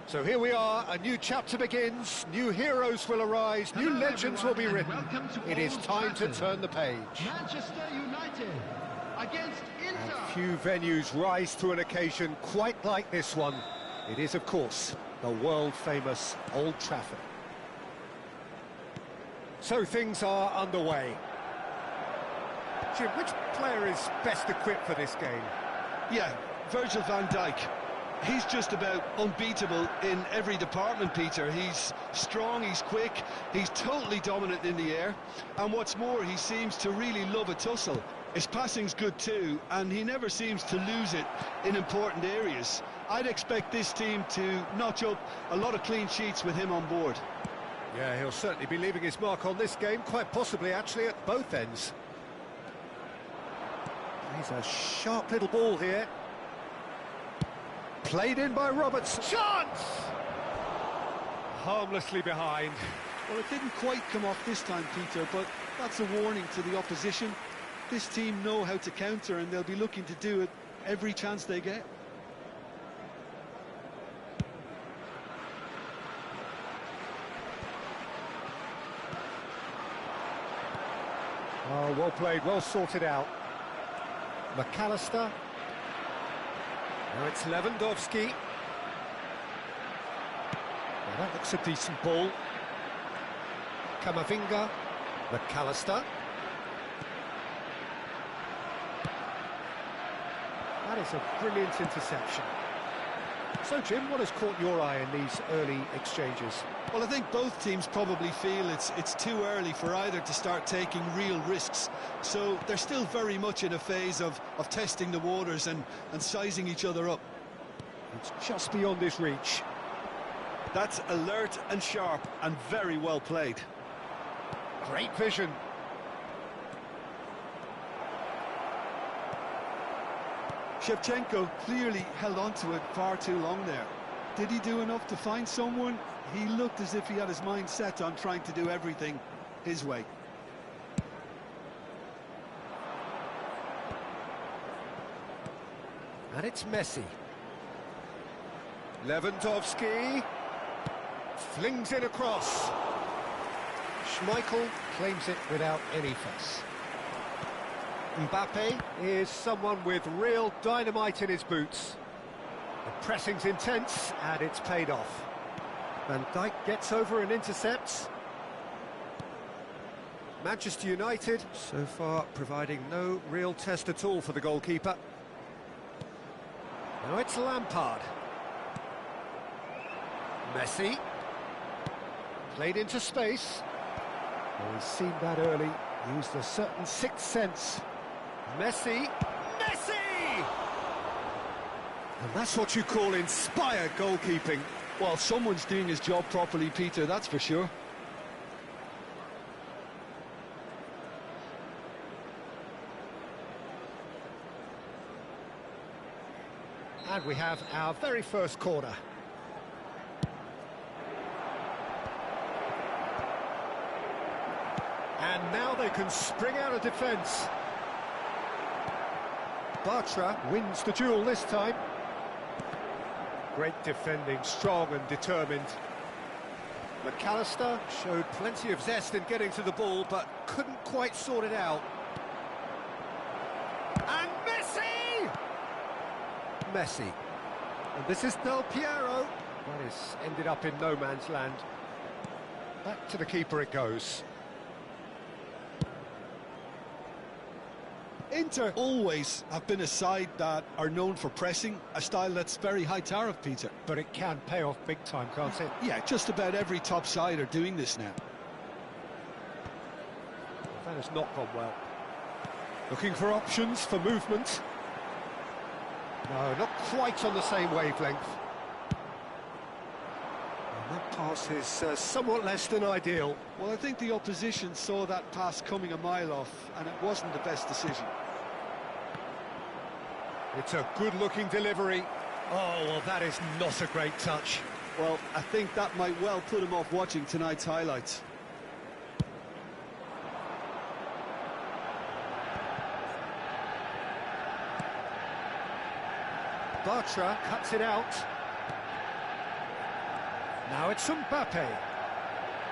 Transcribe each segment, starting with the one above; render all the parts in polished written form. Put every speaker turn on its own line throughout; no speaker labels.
So here we are, a new chapter begins, new heroes will arise, new legends will be written. It is time to turn the page.
Manchester United against Inter.
And few venues rise to an occasion quite like this one. It is, of course, the world-famous Old Trafford. So things are underway. Jim, which player is best equipped for this game?
Yeah, Virgil van Dijk. He's just about unbeatable in every department, Peter. He's strong, he's quick, he's totally dominant in the air. And what's more, he seems to really love a tussle. His passing's good too, and he never seems to lose it in important areas. I'd expect this team to notch up a lot of clean sheets with him on board.
Yeah, he'll certainly be leaving his mark on this game, quite possibly actually at both ends. He's a sharp little ball here. Played in by Roberts. Chance! Harmlessly behind.
Well, it didn't quite come off this time, Peter, but that's a warning to the opposition. This team know how to counter, and they'll be looking to do it every chance they get.
Oh, well played, well sorted out. McAllister. Now it's Lewandowski. Well, that looks a decent ball. Camavinga. McAllister. That is a brilliant interception. So, Jim, what has caught your eye in these early exchanges?
Well, I think both teams probably feel it's too early for either to start taking real risks. So they're still very much in a phase of testing the waters and sizing each other up.
It's just beyond his reach.
That's alert and sharp and very well played.
Great vision.
Shevchenko clearly held on to it far too long there. Did he do enough to find someone? He looked as if he had his mind set on trying to do everything his way.
And it's Messi. Lewandowski flings it across. Schmeichel claims it without any fuss. Mbappe is someone with real dynamite in his boots. The pressing's intense, and it's paid off. Van Dijk gets over and intercepts. Manchester United, so far, providing no real test at all for the goalkeeper. Now it's Lampard. Messi. Played into space. Well, he's seen that early, used a certain sixth sense. Messi! Messi! And that's what you call inspired goalkeeping.
Well, someone's doing his job properly, Peter, that's for sure.
And we have our very first corner. And now they can spring out of defence. Bartra wins the duel this time. Great defending, strong and determined. McAllister showed plenty of zest in getting to the ball, but couldn't quite sort it out. And Messi! Messi. And this is Del Piero. That has ended up in no man's land. Back to the keeper it goes.
Inter always have been a side that are known for pressing, a style that's very high tariff, Peter.
But it can pay off big time, can't it?
Yeah, just about every top side are doing this now.
That has not gone well. Looking for options for movement. No, not quite on the same wavelength. And that pass is somewhat less than ideal.
Well, I think the opposition saw that pass coming a mile off, and it wasn't the best decision.
It's a good-looking delivery. Oh, well, that is not a great touch.
Well, I think that might well put him off watching tonight's highlights.
Bartra cuts it out. Now it's Mbappe.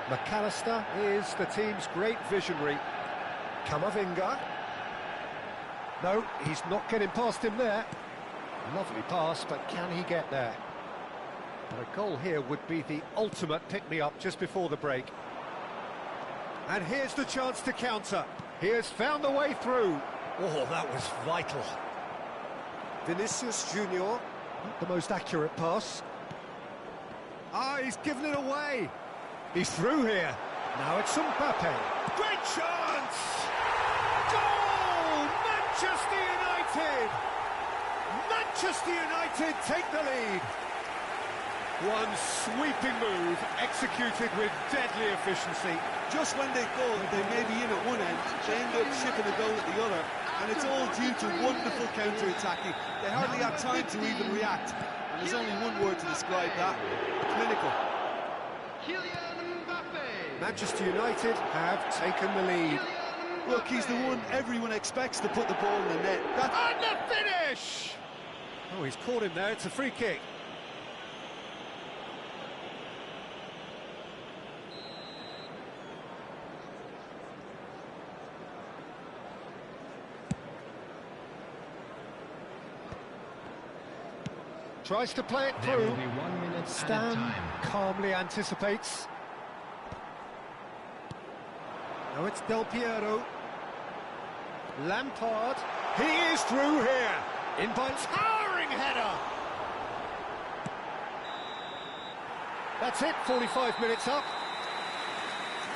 McAllister is the team's great visionary. Camavinga. No, he's not getting past him there. Lovely pass, but can he get there? And a goal here would be the ultimate pick-me-up just before the break. And here's the chance to counter. He has found the way through. Oh, that was vital. Vinicius Junior, not the most accurate pass. Ah, he's given it away. He's through here. Now it's Mbappe. Great chance! Goal! Manchester United! Manchester United take the lead. One sweeping move, executed with deadly efficiency.
Just when they thought they may be in at one end, they end up shipping a goal at the other, and it's all due to wonderful counter-attacking. They hardly had time to even react, and there's only one word to describe that: clinical.
Manchester United have taken the lead.
Look, he's the one everyone expects to put the ball in the net.
And the finish! Oh, he's caught him there, it's a free kick. Tries to play it through. Stan calmly anticipates. Now it's Del Piero. Lampard. He is through here. In by towering header. That's it, 45 minutes up.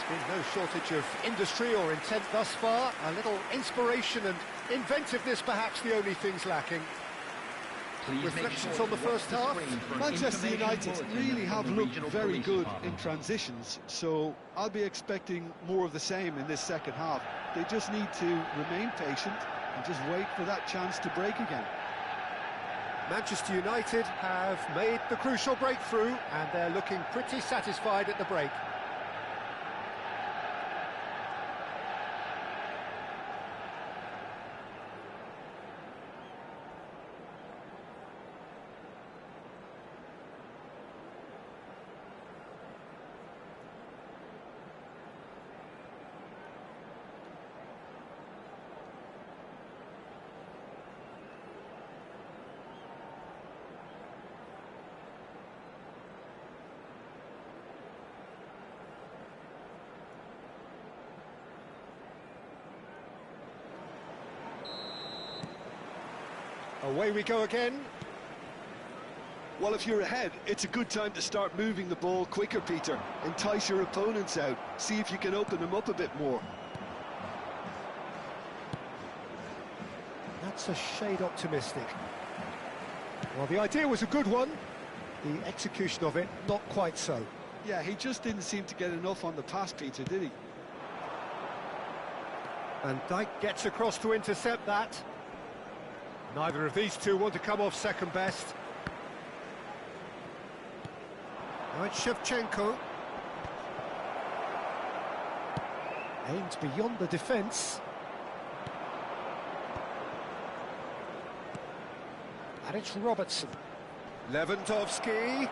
There's been no shortage of industry or intent thus far. A little inspiration and inventiveness, perhaps the only things lacking. Reflections on the first half.
Manchester United really have looked very good in transitions, so I'll be expecting more of the same in this second half. They just need to remain patient and just wait for that chance to break again.
Manchester United have made the crucial breakthrough, and they're looking pretty satisfied at the break. Away we go again.
Well, if you're ahead, it's a good time to start moving the ball quicker, Peter. Entice your opponents out. See if you can open them up a bit more.
That's a shade optimistic. Well, the idea was a good one. The execution of it, not quite so.
Yeah, he just didn't seem to get enough on the pass, Peter, did he?
And Dijk gets across to intercept that. Neither of these two want to come off second best. Now it's Shevchenko. Aims beyond the defence. And it's Robertson. Lewandowski.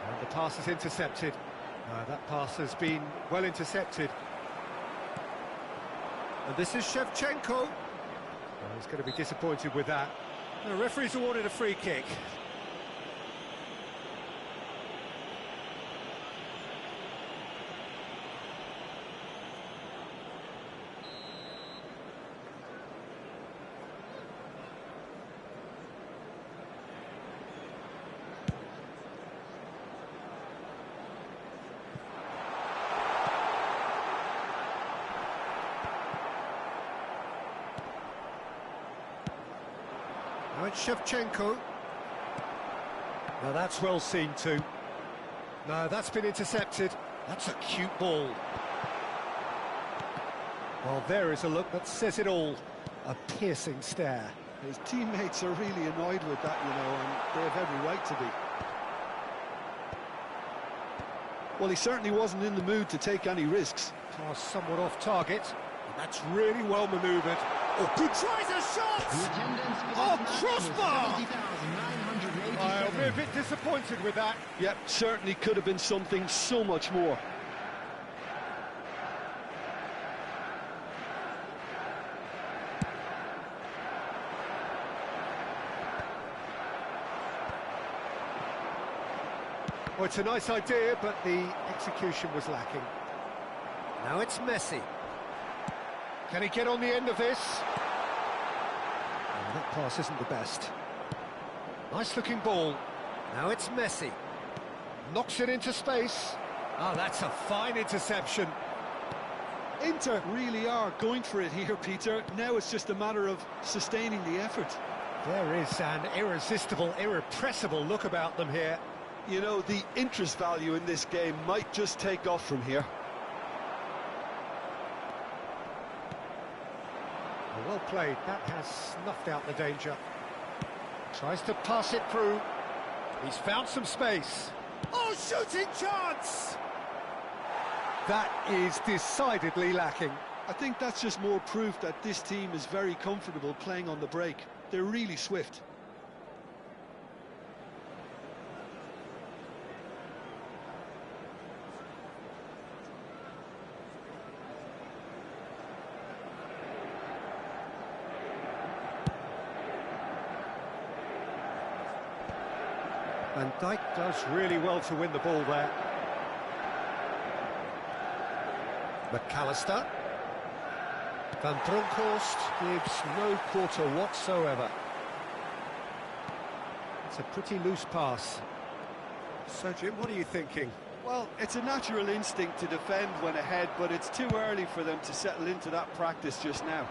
And the pass is intercepted. That pass has been well intercepted. And this is Shevchenko. Well, he's going to be disappointed with that. The referee's awarded a free kick. Now it's Shevchenko. Now that's well seen too. No, that's been intercepted. That's a cute ball. Well, there is a look that says it all. A piercing stare.
His teammates are really annoyed with that, you know, and they have every right to be. Well, he certainly wasn't in the mood to take any risks.
Pass somewhat off target. And that's really well manoeuvred. Oh, good tries a shot! Oh, crossbar! I'll be a bit disappointed with that.
Yep, certainly could have been something so much more.
Well, it's a nice idea, but the execution was lacking. Now it's Messi. Can he get on the end of this? Oh, that pass isn't the best. Nice-looking ball. Now it's Messi. Knocks it into space. Oh, that's a fine interception.
Inter really are going for it here, Peter. Now it's just a matter of sustaining the effort.
There is an irresistible, irrepressible look about them here.
You know, the interest value in this game might just take off from here.
Well played. That has snuffed out the danger. Tries to pass it through. He's found some space. Oh, shooting chance! That is decidedly lacking.
I think that's just more proof that this team is very comfortable playing on the break. They're really swift.
Van Dijk does really well to win the ball there. McAllister. Van Bronckhorst gives no quarter whatsoever. It's a pretty loose pass. So, Jim, what are you thinking?
Well, it's a natural instinct to defend when ahead, but it's too early for them to settle into that practice just now.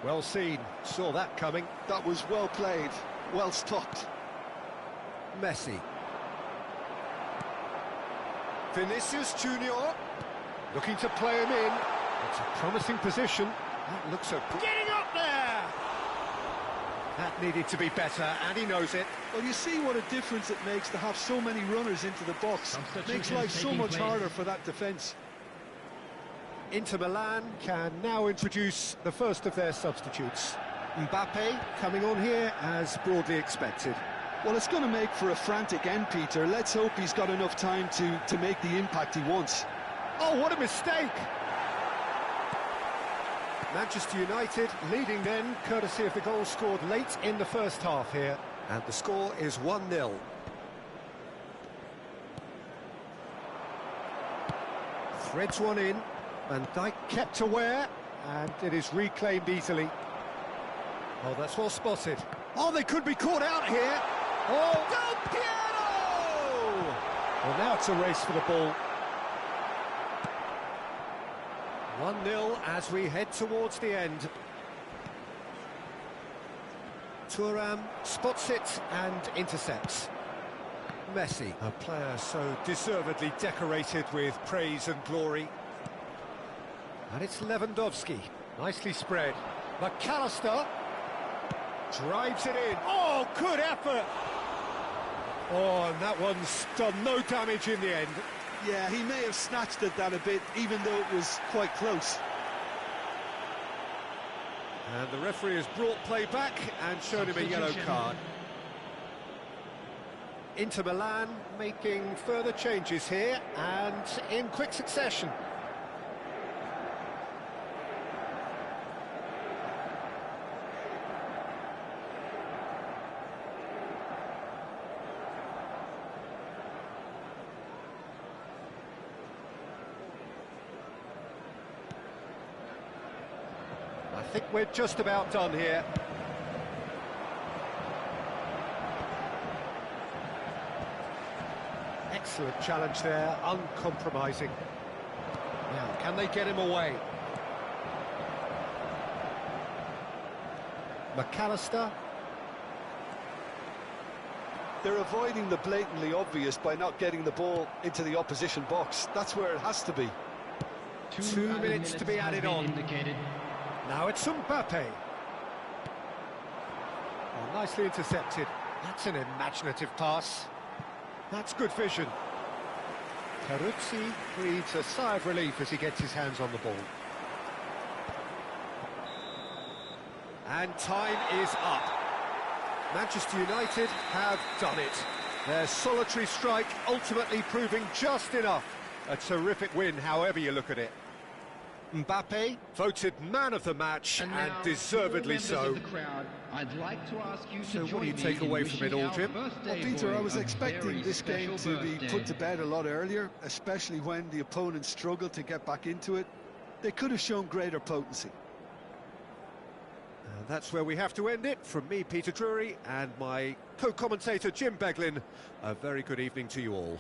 Well seen, saw that coming.
That was well played, well stopped.
Messi. Vinicius Junior, looking to play him in. It's a promising position. That looks so... Getting up there! That needed to be better, and he knows it.
Well, you see what a difference it makes to have so many runners into the box. It makes life so much harder for that defence.
Inter Milan can now introduce the first of their substitutes. Mbappe coming on here as broadly expected.
Well, it's going to make for a frantic end, Peter. Let's hope he's got enough time to make the impact he wants.
Oh, what a mistake! Manchester United leading then, courtesy of the goal scored late in the first half here. And the score is 1-0. Threads one in. Van Dijk kept aware, and it is reclaimed easily. Oh, that's well spotted. Oh, they could be caught out here. Oh, Del Piero! Well, now it's a race for the ball. 1-0 as we head towards the end. Thuram spots it and intercepts. Messi, a player so deservedly decorated with praise and glory. And it's Lewandowski, nicely spread. McAllister drives it in. Oh, good effort! Oh, and that one's done no damage in the end.
Yeah, he may have snatched at that a bit, even though it was quite close.
And the referee has brought play back and shown him a yellow card. Inter Milan making further changes here, and in quick succession. I think we're just about done here. Excellent challenge there, uncompromising. Now, can they get him away? McAllister.
They're avoiding the blatantly obvious by not getting the ball into the opposition box. That's where it has to be.
2 minutes to be added on.
Indicated.
Now it's Mbappe. Oh, nicely intercepted. That's an imaginative pass. That's good vision. Peruzzi breathes a sigh of relief as he gets his hands on the ball. And time is up. Manchester United have done it. Their solitary strike ultimately proving just enough. A terrific win, however you look at it. Mbappe voted man of the match, and deservedly so.
I'd like to ask you
So what do you take away from it all, Jim?
Well, Peter, I was expecting this game to be put to bed a lot earlier, especially when the opponent struggled to get back into it. They could have shown greater potency.
And that's where we have to end it. From me, Peter Drury, and my co-commentator, Jim Beglin. A very good evening to you all.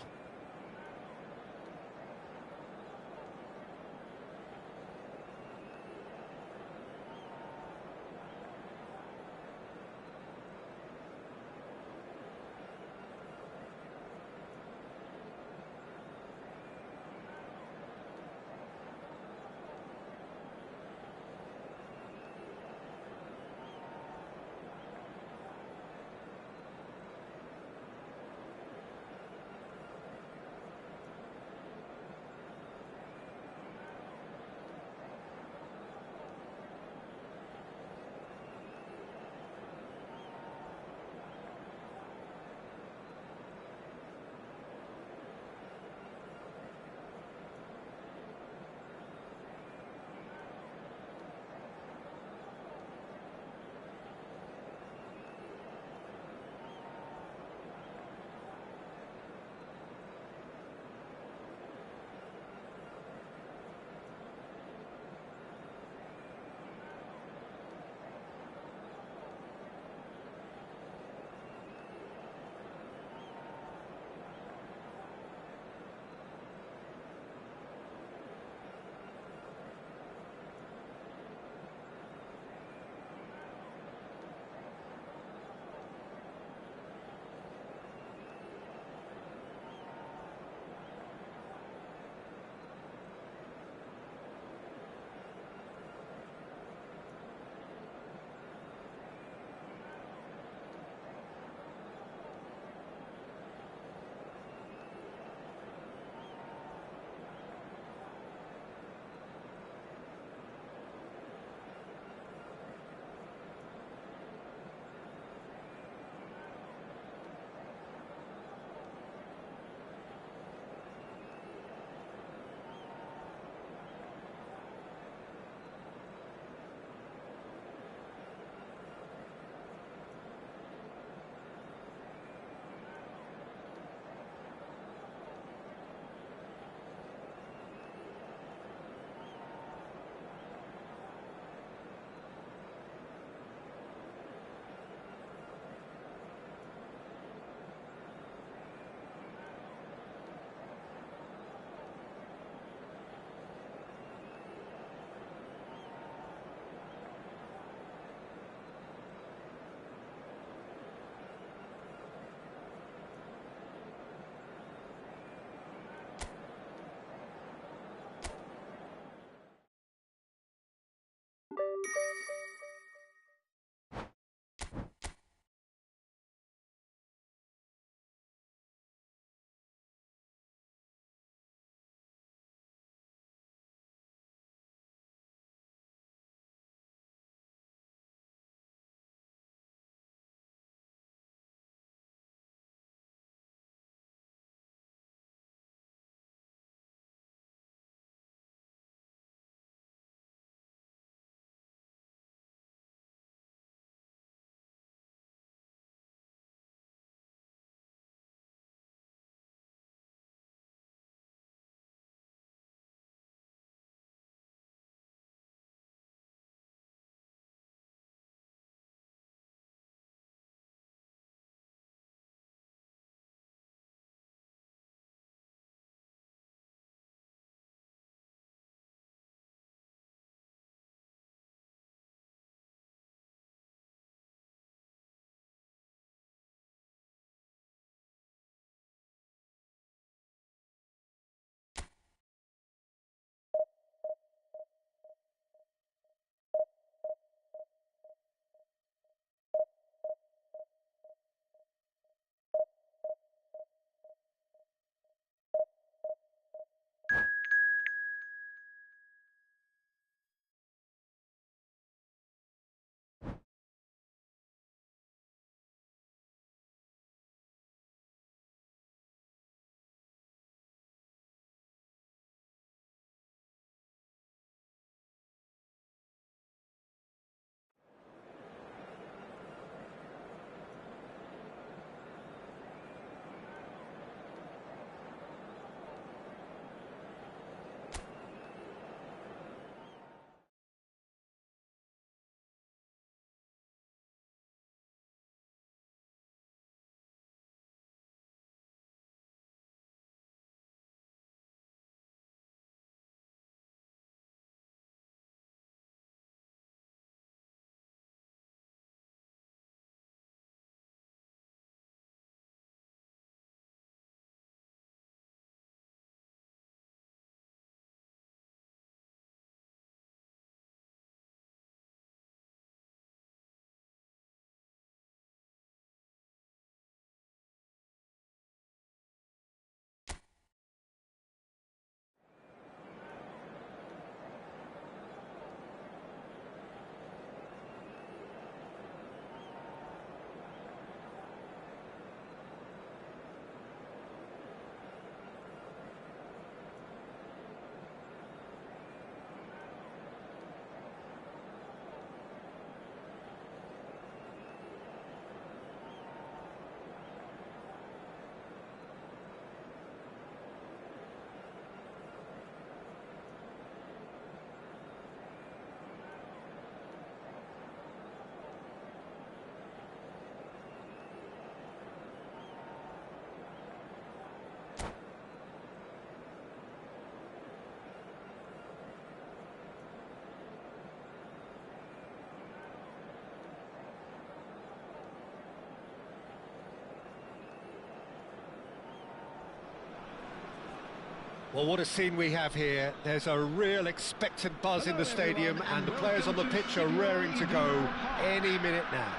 Well, what a scene we have here. There's a real expectant buzz in the stadium, and the players on the pitch are raring to go any minute now.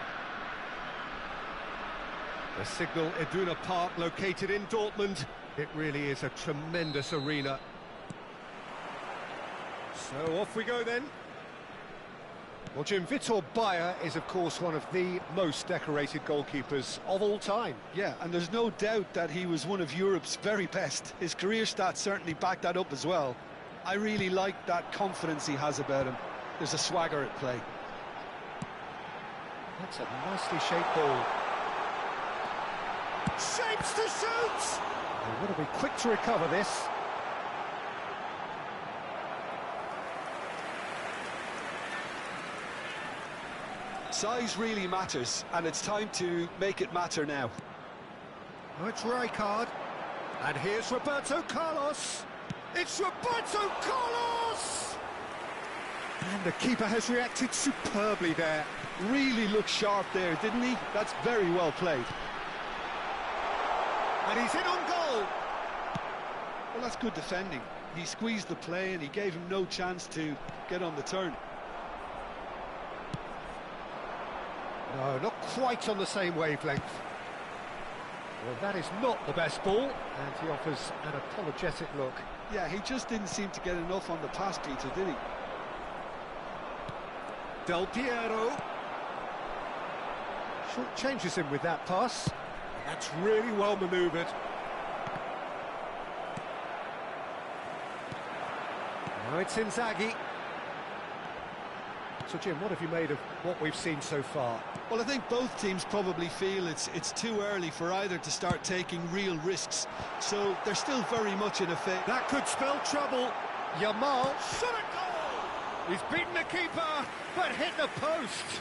The Signal Iduna Park, located in Dortmund. It really is a tremendous arena. So off we go then. Well, Jim, Vitor Bayer is, of course, one of the most decorated goalkeepers of all time.
Yeah, and there's no doubt that he was one of Europe's very best. His career stats certainly back that up as well. I really like that confidence he has about him. There's a swagger at play.
That's a nicely shaped ball. Shapes to shoot! They've got to be quick to recover this.
Size really matters, and it's time to make it matter now.
Oh, it's Rijkaard. And here's Roberto Carlos. It's Roberto Carlos! And the keeper has reacted superbly there.
Really looked sharp there, didn't he? That's very well played.
And he's in on goal.
Well, that's good defending. He squeezed the play and he gave him no chance to get on the turn.
No, not quite on the same wavelength. Well, that is not the best ball, and he offers an apologetic look.
Yeah, he just didn't seem to get enough on the pass, Peter, did he?
Del Piero. Short changes him with that pass. That's really well manoeuvred. Now it's Inzaghi. So, Jim, what have you made of what we've seen so far?
Well, I think both teams probably feel it's too early for either to start taking real risks. So they're still very much in a phase.
That could spell trouble. Yamal shot a goal! He's beaten the keeper, but hit the post.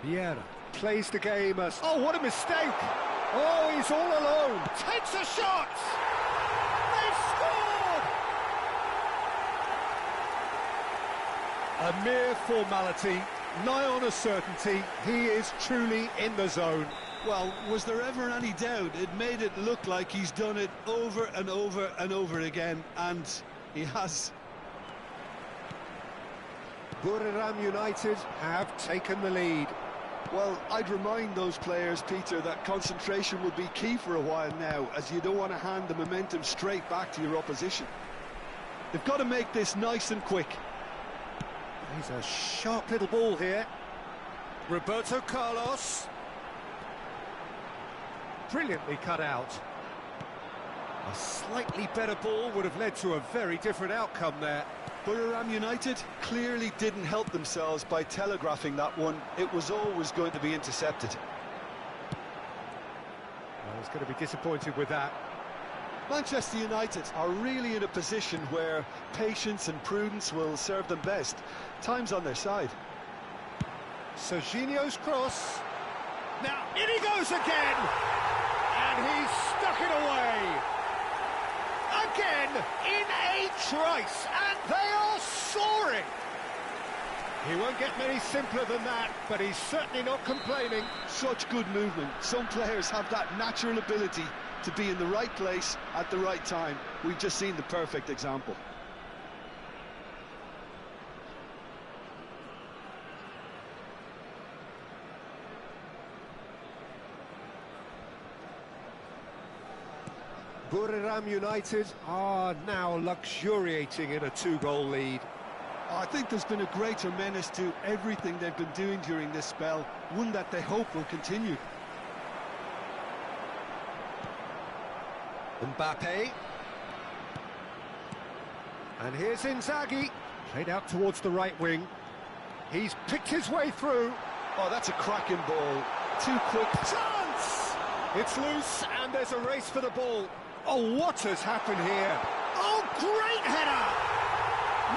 Vieira plays the game as... Oh, what a mistake! Oh, he's all alone. Takes a shot! They've scored! A mere formality, nigh on a certainty. He is truly in the zone.
Well, was there ever any doubt? It made it look like he's done it over and over and over again, and he has.
Buriram United have taken the lead.
Well, I'd remind those players, Peter, that concentration will be key for a while now, as you don't want to hand the momentum straight back to your opposition. They've got to make this nice and quick.
He's a sharp little ball here. Roberto Carlos. Brilliantly cut out. A slightly better ball would have led to a very different outcome there.
Buriram United clearly didn't help themselves by telegraphing that one. It was always going to be intercepted.
Well, he's going to be disappointed with that.
Manchester United are really in a position where patience and prudence will serve them best. Time's on their side.
Serginho's cross. Now, in he goes again! And he's stuck it away! Again, in a trice, and they are soaring! He won't get many simpler than that, but he's certainly not complaining.
Such good movement. Some players have that natural ability to be in the right place at the right time. We've just seen the perfect example.
Buriram United are now luxuriating in a two-goal lead.
I think there's been a greater menace to everything they've been doing during this spell, one that they hope will continue.
Mbappe. And here's Inzaghi. Played out towards the right wing. He's picked his way through.
Oh, that's a cracking ball. Too quick.
Chance! It's loose and there's a race for the ball. Oh, what has happened here? Oh, great header!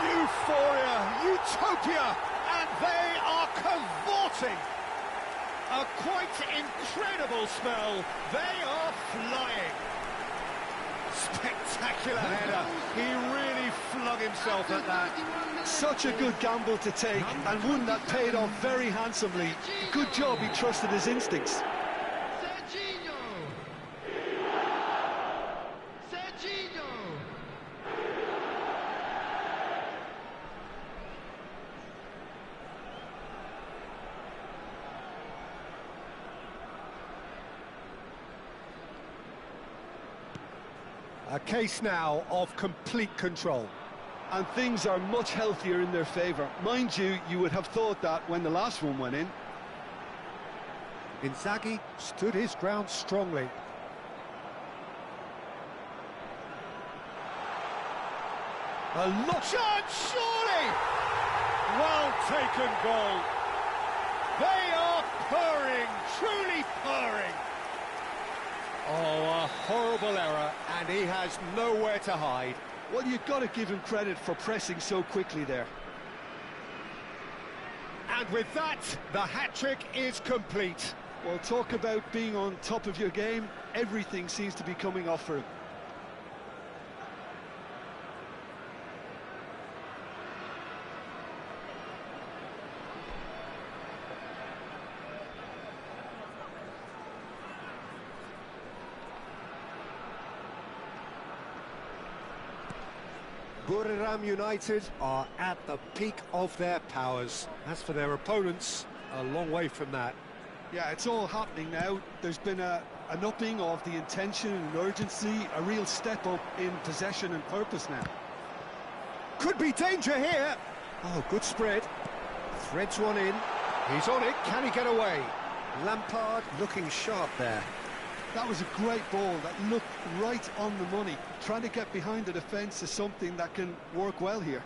Euphoria, utopia, and they are cavorting. A quite incredible spell. They are flying. Spectacular header. He really flung himself at that.
Such a good gamble to take, and one that paid off very handsomely. Good job he trusted his instincts.
A case now of complete control.
And things are much healthier in their favour. Mind you, you would have thought that when the last one went in.
Inzaghi stood his ground strongly. A look shot, surely! Well taken goal. They are purring, truly purring. Oh, a horrible error, and he has nowhere to hide.
Well, you've got to give him credit for pressing so quickly there.
And with that, the hat-trick is complete.
Well, talk about being on top of your game. Everything seems to be coming off for him.
Buriram United are at the peak of their powers. As for their opponents, a long way from that.
Yeah, it's all happening now. There's been an upping of the intention and urgency, a real step up in possession and purpose now.
Could be danger here. Oh, good spread. Threads one in. He's on it. Can he get away? Lampard looking sharp there.
That was a great ball that looked right on the money. Trying to get behind the defence is something that can work well here.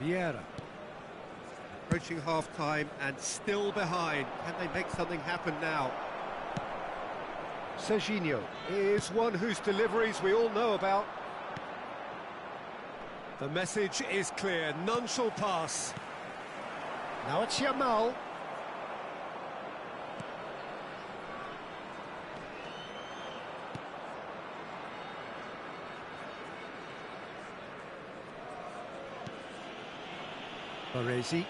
Vieira. Approaching half-time and still behind. Can they make something happen now? Serginho is one whose deliveries we all know about. The message is clear. None shall pass. Now it's Yamal. Baresi.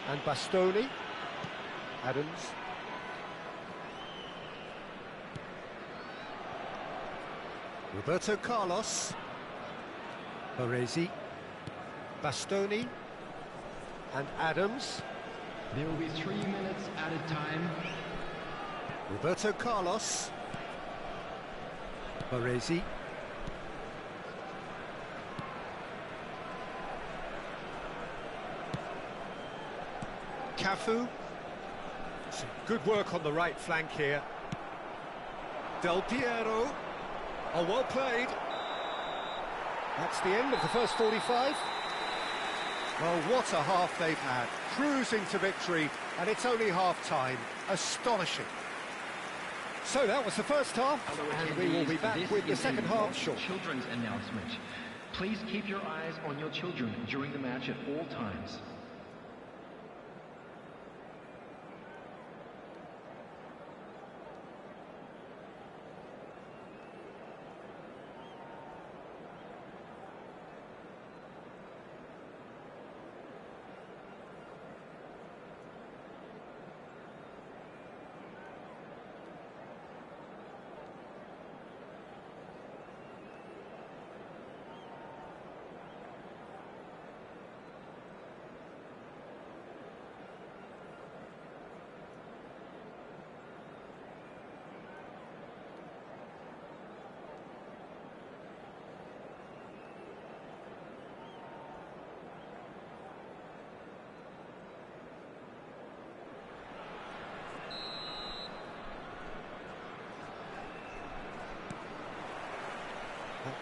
And Bastoni. Adams. Roberto Carlos. Baresi. Bastoni. And Adams.
There will be 3 minutes added time.
Roberto Carlos. Baresi. Cafu. Some good work on the right flank here. Del Piero. Oh, well played. That's the end of the first 45. Well, what a half they've had. Cruising to victory, and it's only half-time. Astonishing. So that was the first half, and we will be back with the second half shortly.
Children's announcement. Please keep your eyes on your children during the match at all times.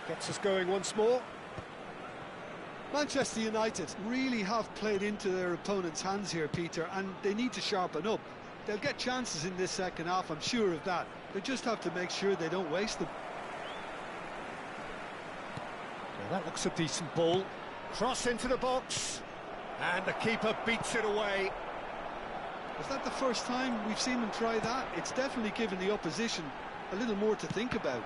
Gets us going once more.
Manchester United really have played into their opponent's hands here, Peter, and they need to sharpen up. They'll get chances in this second half, I'm sure of that. They just have to make sure they don't waste them.
Well, that looks a decent ball. Cross into the box, and the keeper beats it away.
Is that the first time we've seen them try that? It's definitely given the opposition a little more to think about.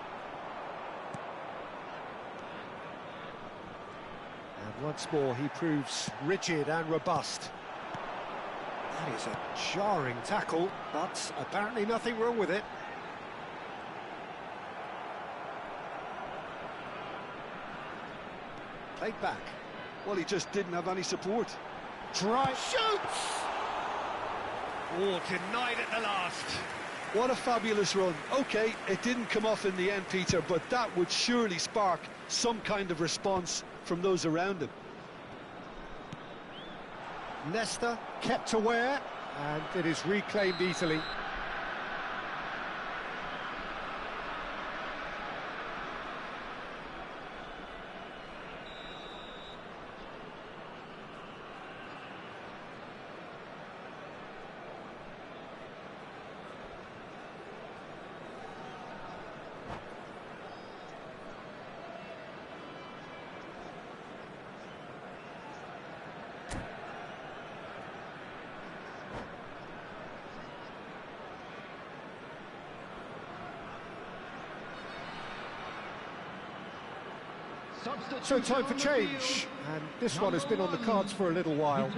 And once more he proves rigid and robust. That is a jarring tackle, but apparently nothing wrong with it. Played back.
Well, he just didn't have any support.
Try, shoots! Oh, denied at the last.
What a fabulous run. OK, it didn't come off in the end, Peter, but that would surely spark some kind of response from those around him.
Nesta kept aware, and it is reclaimed easily. So time for change, and this one has been on the cards for a little while.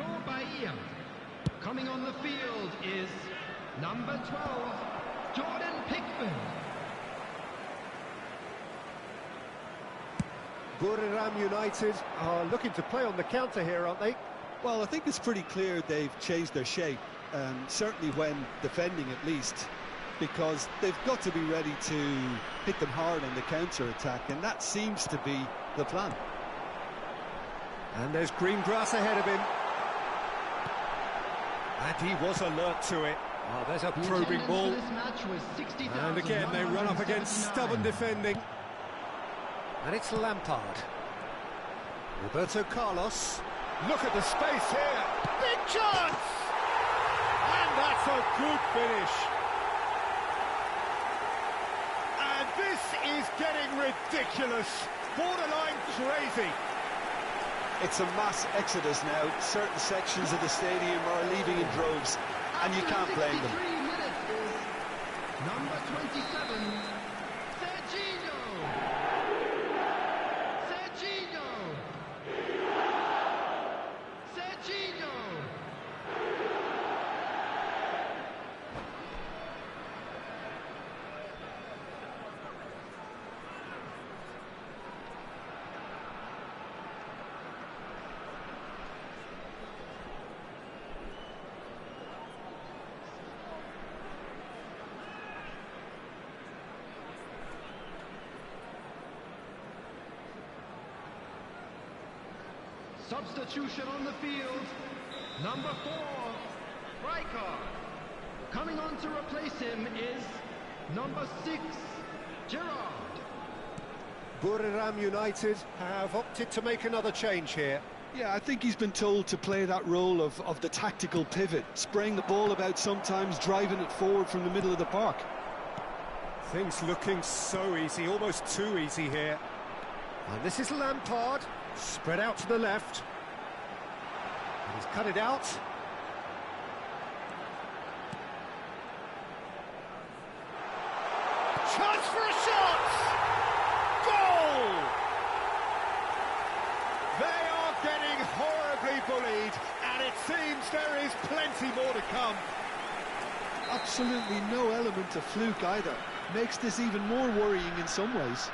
Coming on the field is number 12, Jordan Pickford.
Buriram United are looking to play on the counter here, aren't they?
Well, I think it's pretty clear they've changed their shape, certainly when defending at least, because they've got to be ready to hit them hard on the counter-attack, and that seems to be the plan.
And there's green grass ahead of him. And he was alert to it. Oh, there's a probing ball. And again, they run up against stubborn defending. And it's Lampard. Roberto Carlos. Look at the space here. Big chance! And that's a good finish. And this is getting ridiculous. Borderline crazy.
It's a mass exodus now. Certain sections of the stadium are leaving in droves, and you can't blame them.
Number 27, Serginho. Serginho. Serginho. Substitution on the field, number 4, Rijkaard. Coming on to replace him is number 6, Gerrard.
Buriram United have opted to make another change here.
Yeah, I think he's been told to play that role of the tactical pivot, spraying the ball about sometimes, driving it forward from the middle of the park.
Things looking so easy, almost too easy here. And this is Lampard, spread out to the left. And he's cut it out. Chance for a shot! Goal! They are getting horribly bullied, and it seems there is plenty more to come.
Absolutely no element of fluke either. Makes this even more worrying in some ways.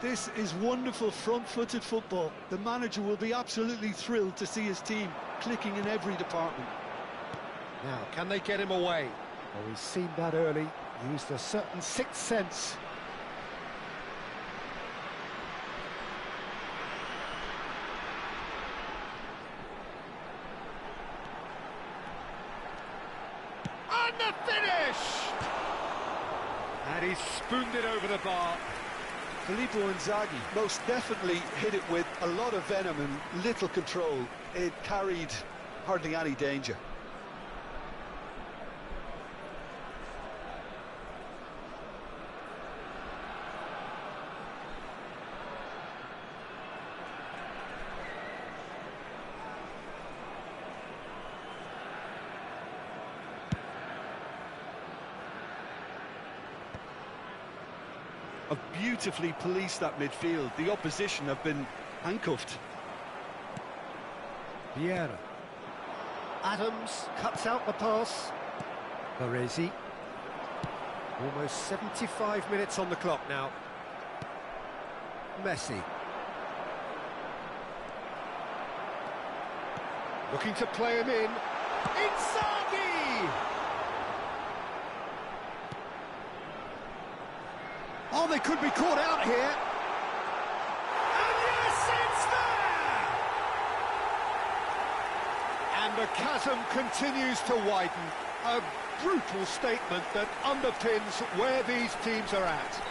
This is wonderful front-footed football. The manager will be absolutely thrilled to see his team clicking in every department.
Now, can they get him away? Oh, he's seen that early, used a certain sixth sense. And the finish! And he's spooned it over the bar.
Filippo Inzaghi most definitely hit it with a lot of venom and little control. It carried hardly any danger. Have beautifully policed that midfield. The opposition have been handcuffed.
Vieira. Adams cuts out the pass. Baresi. Almost 75 minutes on the clock now. Messi. Looking to play him in. Inzaghi! Oh, they could be caught out here. And yes, it's there! And the chasm continues to widen. A brutal statement that underpins where these teams are at.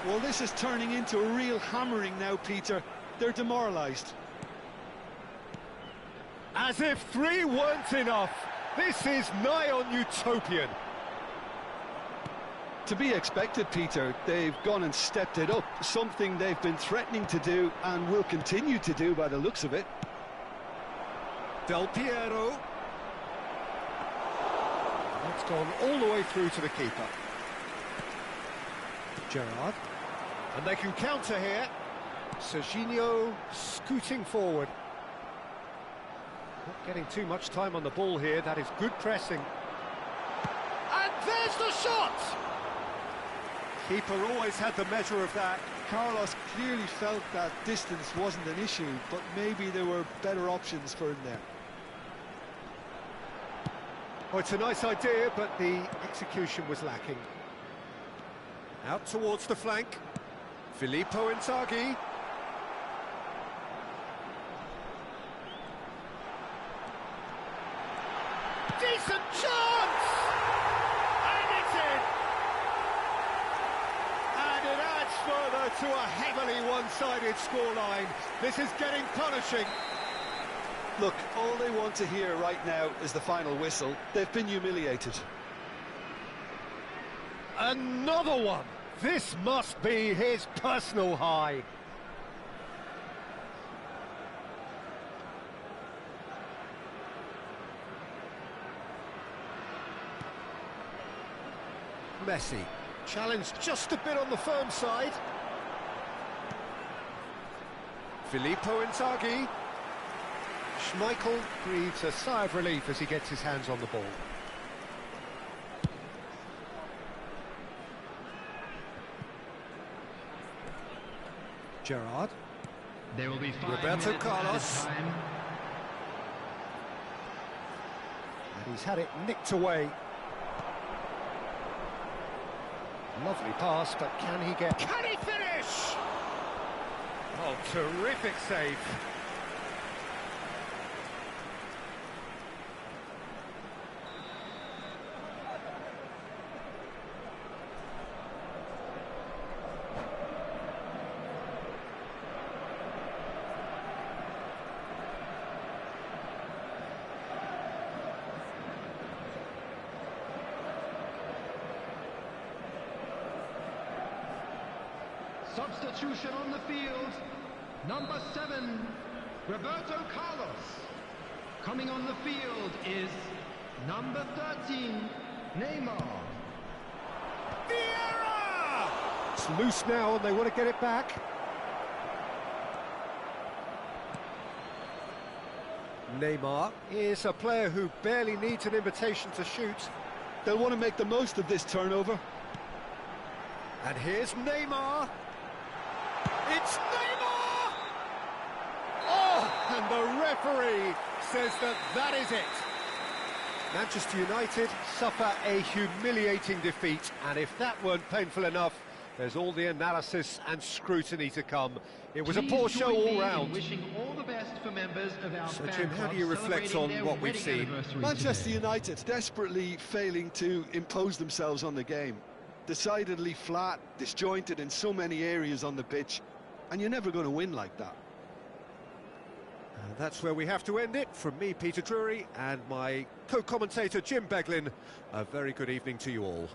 Well, this is turning into a real hammering now, Peter. They're demoralised.
As if 3 weren't enough. This is nigh on utopian.
To be expected, Peter. They've gone and stepped it up, something they've been threatening to do and will continue to do by the looks of it.
Del Piero. That's gone all the way through to the keeper. Gerrard. And they can counter here. Serginho scooting forward. Not getting too much time on the ball here. That is good pressing. And there's the shot! Keeper always had the measure of that.
Carlos clearly felt that distance wasn't an issue, but maybe there were better options for him there.
Oh, it's a nice idea, but the execution was lacking. Out towards the flank. Filippo Inzaghi. Decent chance! And it's in! And it adds further to a heavily one-sided scoreline. This is getting punishing.
Look, all they want to hear right now is the final whistle. They've been humiliated.
Another one! This must be his personal high. Messi, challenged just a bit on the firm side. Filippo Inzaghi. Schmeichel breathes a sigh of relief as he gets his hands on the ball. Gerrard.
There will be 5
Roberto
minutes
Carlos.
added time.
And he's had it nicked away. Lovely pass, but can he finish? Oh, terrific save.
Substitution on the field, number 7, Roberto Carlos. Coming on the field is number 13, Neymar.
Vieira! It's loose now and they want to get it back. Neymar is a player who barely needs an invitation to shoot.
They'll want to make the most of this turnover.
And here's Neymar. It's Neymar! Oh, and the referee says that that is it. Manchester United suffer a humiliating defeat, and if that weren't painful enough, there's all the analysis and scrutiny to come. It was a poor show all round.
Wishing all the best for members of our
So,
fan
Jim, how do you
club
reflect on
celebrating
what
their
we've
wedding
seen?
anniversary
Manchester
today.
United desperately failing to impose themselves on the game. Decidedly flat, disjointed in so many areas on the pitch, and you're never going to win like that.
That's where we have to end it. From me, Peter Drury, and my co-commentator, Jim Beglin, a very good evening to you all.